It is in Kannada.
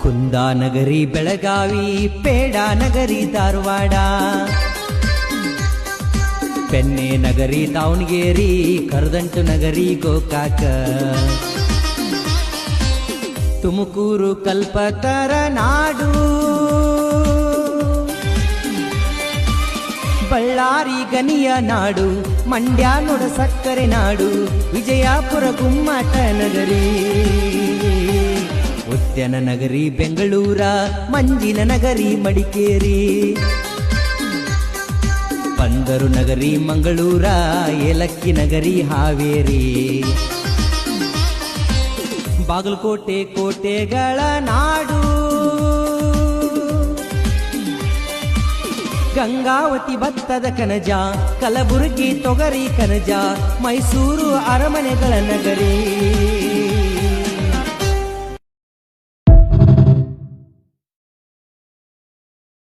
ಕುಂದಾನಗರಿ ಬೆಳಗಾವಿ, ಪೇಡ ನಗರಿ ಧಾರವಾಡ, ಪೆನ್ನೆ ನಗರಿ ದಾವಣಗೆರೆ, ಕರದಂಟು ನಗರಿ ಗೋಕಾಕ, ತುಮಕೂರು ಕಲ್ಪತರ ನಾಡು, ಬಳ್ಳಾರಿ ಗನಿಯ ನಾಡು, ಮಂಡ್ಯ ನೋಡ ಸಕ್ಕರೆ ನಾಡು, ವಿಜಯಪುರ ಗುಮ್ಮಟ ನಗರಿ, ಉದ್ಯಾನ ನಗರಿ ಬೆಂಗಳೂರ, ಮಂಜಿನ ನಗರಿ ಮಡಿಕೇರಿ, ಬಂದರು ನಗರಿ ಮಂಗಳೂರ, ಏಲಕ್ಕಿ ನಗರಿ ಹಾವೇರಿ, ಬಾಗಲಕೋಟೆ ಕೋಟೆಗಳ ನಾಡು, ಗಂಗಾವತಿ ಭತ್ತದ ಕನಜ, ಕಲಬುರಗಿ ತೊಗರಿ ಕನಜ, ಮೈಸೂರು ಅರಮನೆಗಳ ನಗರಿ.